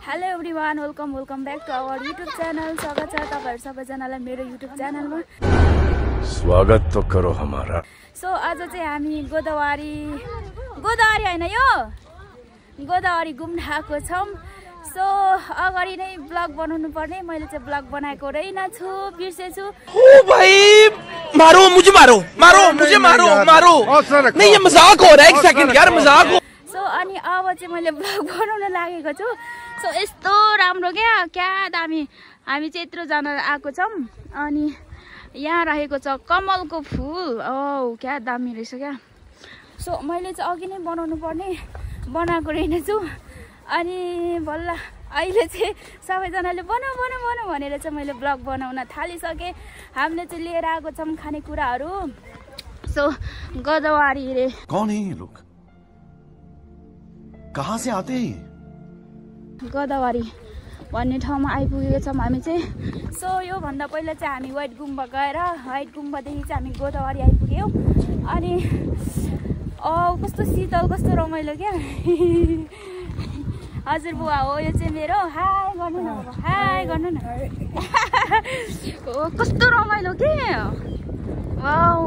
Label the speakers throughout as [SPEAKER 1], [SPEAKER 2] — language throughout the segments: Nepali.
[SPEAKER 1] Hello everyone, welcome back to our YouTube channel. स्वागत छ तपाईहरु सबैजनालाई मेरो युट्युब च्यानलमा।
[SPEAKER 2] स्वागत तो करो हमारा।
[SPEAKER 1] सो आज चाहिँ हामी गोदावरी हैन यो गोदावरी घुम्न आएको छौं। सो अगाडि नै ब्लग बनाउनु पर्ने, मैले चाहिँ ब्लग बनाएको रहेनछु, बिर्सेछु।
[SPEAKER 3] ओ भाई मारो मुझे नहीं, ये मजाक हो रहा है। एक सेकंड यार, मजाक हो।
[SPEAKER 1] सो अनि अब चाहिँ मैले ब्लग बनाउन लागेको छु। सो यस्तो राम्रो क्या दामी। हामी चाहिँ यत्रो जना आएको छौं अनि यहाँ रहेको छ कमलको फुल। ओ क्या दामी रहेछ क्या। सो मैले चाहिँ अघि नै बनाउनु पर्ने, बनाएको रहेनछु। अनि बल्ल अहिले चाहिँ सबैजनाले बनाऊ भनेर चाहिँ मैले ब्लग बनाउन थालिसकेँ। हामीले चाहिँ लिएर आएको छौँ खानेकुराहरू। सो गोदावरी रे।
[SPEAKER 2] कौन है ये लोग, कहाँ से आते हैं?
[SPEAKER 1] गोदावरी भन्ने ठाउँमा आइपुगेको छौँ हामी चाहिँ। सो यो भन्दा पहिला चाहिँ हामी व्हाइट गुम्बा गएर व्हाइट गुम्बादेखि चाहिँ हामी गोदावरी आइपुग्यौँ। अनि कस्तो शीतल, कस्तो रमाइलो क्या। हजुर बुवा हो यो चाहिँ मेरो। हाई गर्नु न, हाई गर्नु न। कस्तो रमाइलो के। वाउ,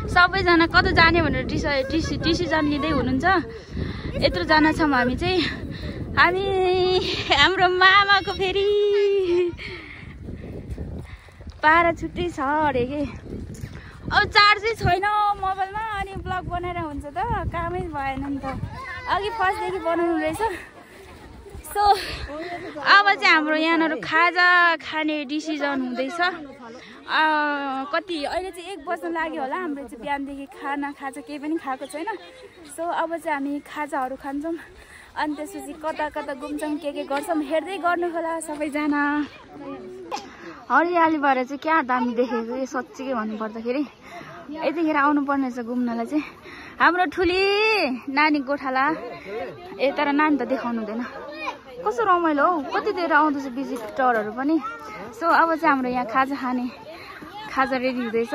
[SPEAKER 1] सबैजना कता जाने भनेर डिसिजन लिँदै हुनुहुन्छ। यत्रो जना छौँ हामी चाहिँ। हाम्रो मामाको फेरि पारा छुट्टै छ अरे के। अब चार्जै छैन मोबाइलमा, अनि ब्लग बनाएर हुन्छ त, कामै भएन नि त। अघि फर्स्टदेखि बनाउनु रहेछ। सो अब चाहिँ हाम्रो यहाँनिर खाजा खाने डिसिजन हुँदैछ। कति अहिले चाहिँ 1 बज्न लाग्यो होला। हाम्रो चाहिँ बिहानदेखि खाजा केही पनि खाएको छैन। सो अब चाहिँ हामी खाजाहरू खान्छौँ अनि त्यसपछि कता घुम्छौँ, के गर्छौँ हेर्दै गर्नु होला सबैजना। हरियाली भएर चाहिँ क्या दामी देखेको यो सच्चीकै भन्नुपर्दाखेरि। यतिखेर आउनुपर्ने रहेछ घुम्नलाई चाहिँ। हाम्रो ठुली नानी गोठाला तर नानी त देखाउनु हुँदैन। कस्तो रमाइलो हौ, कति धेरै आउँदैछ भिजिटरहरू पनि। सो अब चाहिँ हाम्रो यहाँ खाजा रेडी हुँदैछ।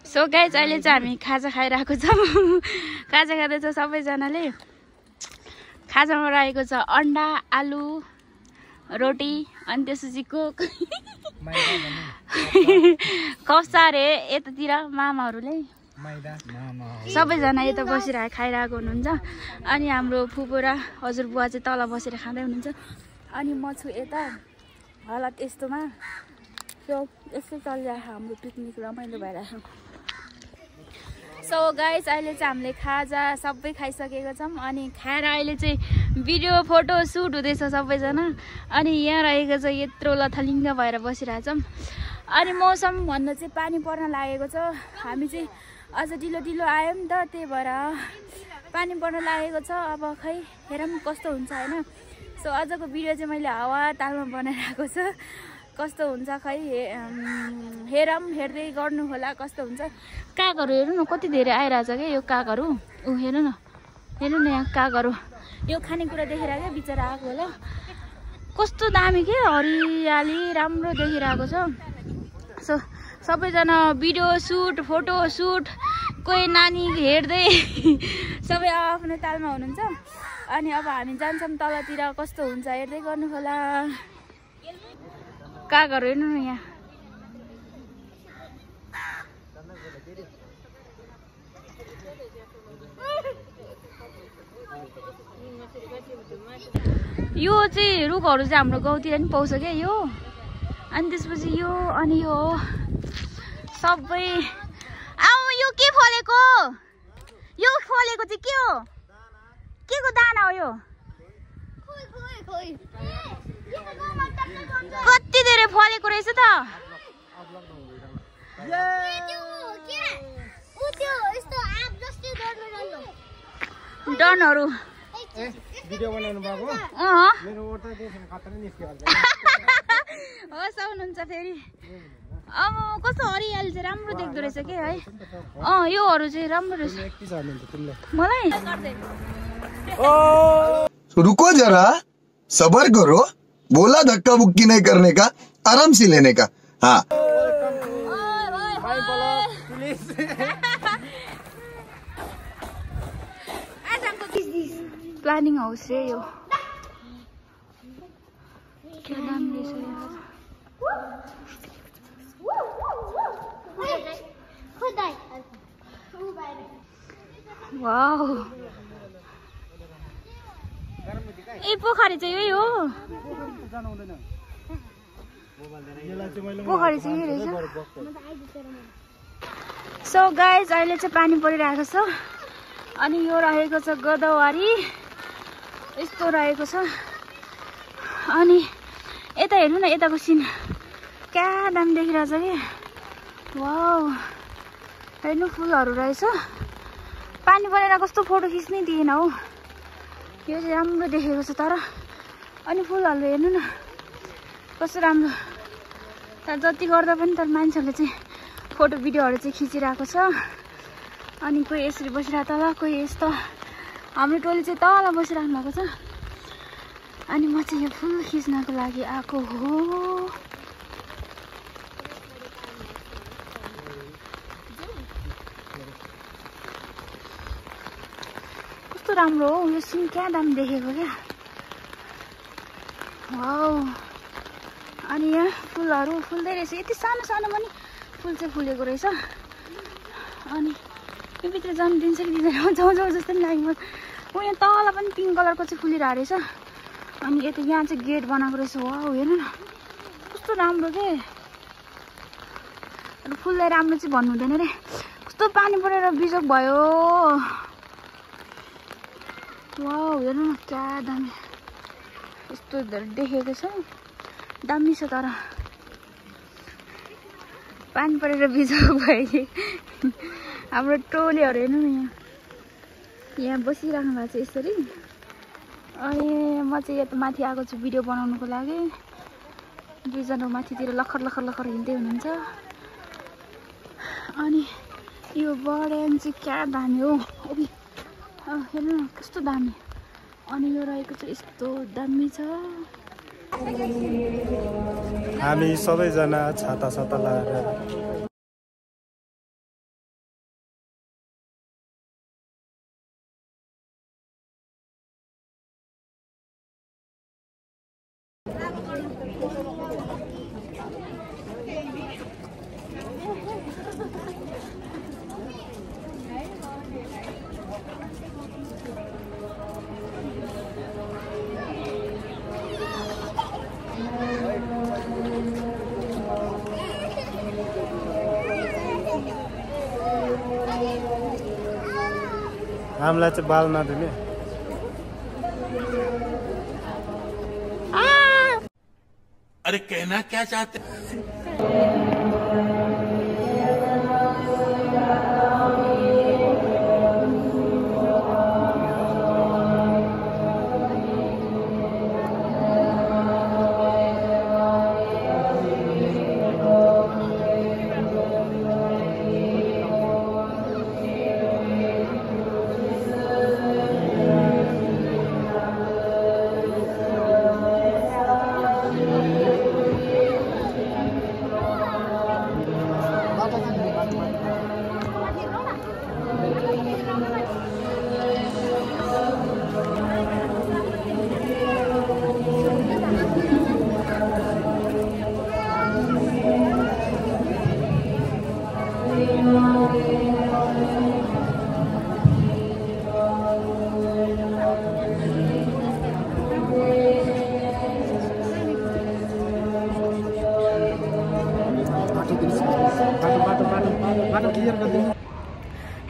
[SPEAKER 1] सो गाइज अहिले चाहिँ हामी खाजा खाइरहेको छौँ। खाजा खाँदैछ सबैजनाले। खाजामा रहेको छ अन्डा, आलु, रोटी, अनि त्यसपछि कोक। कस्ता रे यतातिर मामाहरूले सबैजना यता बसिरहेको खाइरहेको हुनुहुन्छ। अनि हाम्रो फुपू र हजुरबुवा चाहिँ तल बसेर खाँदै हुनुहुन्छ। अनि म छु यता हालत यस्तोमा। सो यस्तो चलिरहेको हाम्रो पिकनिक, रमाइलो भइरहेको। सो गाइस अहिले चाहिँ हामीले खाजा सबै खाइसकेको छौँ। अनि खाएर अहिले चाहिँ भिडियो फोटो सुट हुँदैछ सबैजना। अनि यहाँ रहेको छ यत्रो लथलिङ्ग भएर बसिरहेछौँ। अनि मौसम भन्दा चाहिँ पानी पर्न लागेको छ। हामी चाहिँ अझ ढिलो आयौँ नि त, त्यही भएर पानी पर्न लागेको छ। अब खै हेरौँ कस्तो हुन्छ होइन। सो आजको भिडियो चाहिँ मैले हावा तालमा बनाइरहेको छ। कस्तो हुन्छ खै हेरौँ, हेर्दै गर्नु होला कस्तो हुन्छ। कागहरू हेर्नु न कति धेरै आइरहेछ क्या यो कागहरू। हेर्नु न यहाँ कागहरू। यो खानेकुरा देखेर क्या बिचरा आएको होला। कस्तो दामी के हरियाली, राम्रो देखिरहेको छ। सो सबैजना भिडियो सुट, फोटो सुट, कोही नानी हेर्दै सबै आफ्नो तालमा हुनुहुन्छ। अनि अब हामी जान्छौँ तलतिर, कस्तो हुन्छ हेर्दै गर्नु होला। कागहरू हेर्नु न यहाँ। यो चाहिँ रुखहरू चाहिँ हाम्रो गाउँतिर नि पाउँछ क्या यो। अनि त्यसपछि यो, अनि यो सबै। यो के फलेको? यो फलेको चाहिँ के हो? के को दाना हो यो? कति धेरै फलेको रहेछ त। डनहरू
[SPEAKER 4] भिडियो बनाउनु भएको मेरो ओटोदेखि खतरा निस्क्यो
[SPEAKER 1] होस् आउनुहुन्छ फेरि। अब कस्तो हरियाली चाहिँ राम्रो देख्दो रहेछ के है। योहरू चाहिँ राम्रो रहेछ मलाई।
[SPEAKER 5] रुको जरा, सबर करो, बोला धक्का बुक्की नहीं करने का, आराम से लेने का। हाँ
[SPEAKER 1] प्लानिङ हाउस रे यो क्या नाम रहेछ यार वाउ ए पोखरी चाहिँ यही हो पोखरी चाहिँ यही रहेछ सो गाइज अहिले चाहिँ पानी परिरहेको छ अनि यो रहेको छ गोदावरी यस्तो रहेको छ अनि यता हेर्नु न यताको सिन क्या दामी देखिरहेछ कि वाउ हेर्नु फुलहरू रहेछ पानी परेर कस्तो फोटो खिच्नै दिएन हौ यो चाहिँ राम्रो देखेको छ तर अनि फुलहरू हेर्नु न कस्तो राम्रो तर जति गर्दा पनि तर मान्छेहरूले चाहिँ फोटो भिडियोहरू चाहिँ खिचिरहेको छ अनि कोही यसरी बसिरहेको तल कोही यस्तो हाम्रो टोली चाहिँ तल बसिराख्नु भएको छ अनि म चाहिँ यो फुल खिच्नको लागि आएको हो कस्तो राम्रो हो यो सिन क्या दामी देखेको क्या वाउ अनि यहाँ फुलहरू फुल्दै रहेछ यति सानो सानो पनि फुल चाहिँ फुलेको रहेछ अनि यो भित्र जानु दिन्छ कि दिँदैन जाउँ जाउँ जस्तो पनि लाग्यो ऊ यहाँ तल पनि पिङ्क कलरको चाहिँ फुलिरहेको रहेछ अनि यता यहाँ चाहिँ गेट बनाएको रहेछ वाउ हेर्नु न कस्तो राम्रो के फुललाई राम्रो चाहिँ भन्नु हुँदैन रे कस्तो पानी परेर बिजोक भयो वाउ हेर्नु न क्या दामी कस्तो देखेको छ दामी छ तर पानी परेर बिजोक भयो कि हाम्रो टोलीहरू हेर्नु न यहाँ बसिराख्नु भएको छ यसरी अनि म चाहिँ यता माथि आएको छु भिडियो बनाउनुको लागि दुईजना माथितिर लखर लखर लखर हिँड्दै हुनुहुन्छ अनि यो बर्डन चाहिँ क्या दामी हो हेर्नु न कस्तो दामी अनि यो रहेको चाहिँ यस्तो दामी छ
[SPEAKER 4] हामी सबैजना छाता छाता लगाएर हामीलाई चाहिँ बाल नदिने
[SPEAKER 3] अरे कहना क्या चाहते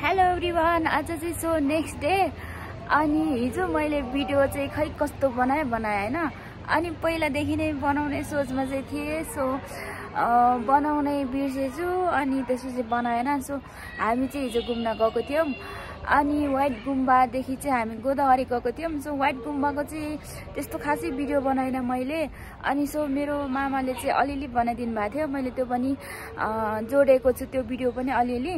[SPEAKER 1] हेलो एभ्रिवान आज चाहिँ सो नेक्स्ट डे अनि हिजो मैले भिडियो चाहिँ खै कस्तो बनाएँ होइन अनि पहिलादेखि नै बनाउने सोचमा चाहिँ थिएँ सो बनाउनै बिर्सेछु अनि त्यसपछि बनाएन सो हामी चाहिँ हिजो घुम्न गएको थियौँ अनि व्हाइट गुम्बादेखि चाहिँ हामी गोदावरी गएको थियौँ सो व्हाइट गुम्बाको चाहिँ त्यस्तो खासै भिडियो बनाइन मैले अनि सो मेरो मामाले चाहिँ अलिअलि बनाइदिनु भएको थियो मैले त्यो पनि जोडेको छु त्यो भिडियो पनि अलिअलि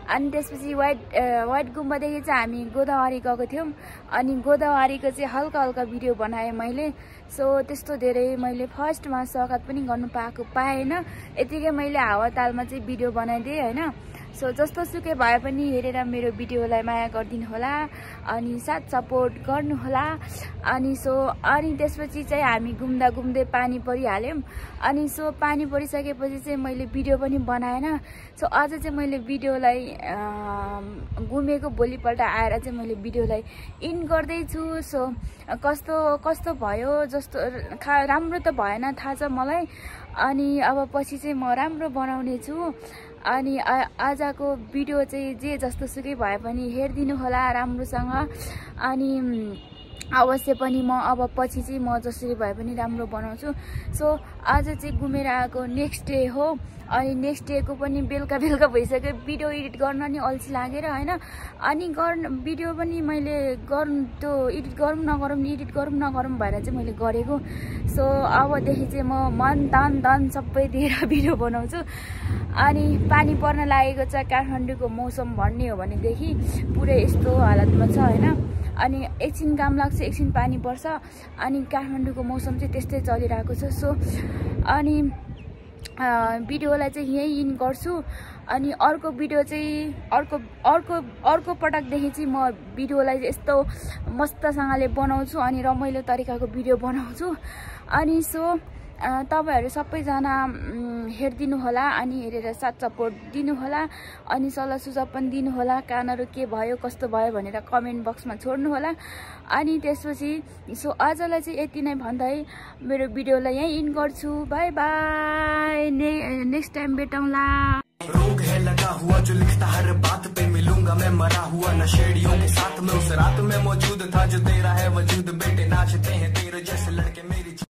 [SPEAKER 1] अनि त्यसपछि वाइट गुम्बादेखि चाहिँ हामी गोदावरी गएको थियौँ अनि गोदावरीको चाहिँ हल्का हल्का भिडियो बनाएँ मैले। सो त्यस्तो धेरै मैले फर्स्टमा स्वागत पनि गर्नु पाएन, यतिकै मैले हावातालमा चाहिँ भिडियो बनाइदिएँ होइन। सो जस्तो सुकै भए पनि हेरेर मेरो भिडियोलाई माया गरिदिनु होला अनि साथ सपोर्ट गर्नु होला। अनि त्यसपछि चाहिँ हामी घुम्दै पानी परिहाल्यौँ अनि सो पानी परिसकेपछि चाहिँ मैले भिडियो पनि बनाएन। सो आज चाहिँ मैले भिडियोलाई घुमेको भोलिपल्ट आएर चाहिँ मैले भिडियोलाई इन गर्दैछु। सो कस्तो भयो, जस्तो राम्रो त भएन थाहा छ मलाई, अनि अब पछि चाहिँ म राम्रो बनाउने छु। अनि आजको भिडियो चाहिँ जे जस्तो सुकै भए पनि हेरिदिनु होला राम्रोसँग। अनि अवश्य पनि म अब पछि चाहिँ म जसरी भए पनि राम्रो बनाउँछु। सो आज चाहिँ घुमेर आएको नेक्स्ट डे हो अनि नेक्स्ट डेको पनि बेलुका भइसक्यो, भिडियो एडिट गर्न नि अल्छी लागेर होइन। अनि भिडियो पनि मैले त्यो एडिट गरौँ नगरौँ भएर चाहिँ मैले गरेको। सो अबदेखि चाहिँ म मन धन सबै दिएर भिडियो बनाउँछु। अनि पानी पर्न लागेको छ, काठमाडौँको मौसम भन्ने हो भनेदेखि पुरै यस्तो हालतमा छ होइन। अनि एकछिन घाम लाग्छ, एकछिन पानी पर्छ, अनि काठमाडौँको मौसम चाहिँ त्यस्तै चलिरहेको छ। सो अनि भिडियोलाई चाहिँ यहीँ इन गर्छु। अनि अर्को भिडियो चाहिँ अर्को पटकदेखि चाहिँ म भिडियोलाई यस्तो मस्तसँगले बनाउँछु अनि रमाइलो तरिकाको भिडियो बनाउँछु। अनि सो तपाईहरु सबैजना हेरिदिनु होला अनि हेरेर साथ सपोर्ट दिनु होला अनि सल्लाह सुझाव पनि दिनु होला, कानहरु के भयो कस्तो भयो भनेर कमेन्ट बक्समा छोड्नु होला। अनि त्यसपछि सो आजलाई चाहिँ यति नै भन्दै मेरो भिडियोलाई यही इन गर्छु। बाइ बाइ, नेक्स्ट टाइम भेटौँला।
[SPEAKER 6] रोग है लगा हुआ जो लिखता हर बात पे, मिलूंगा मैं मरा हुआ नशेड़ियों के साथ में, उस रात में मौजूद था जो तेरा है वजूद, बेटे नाचते हैं।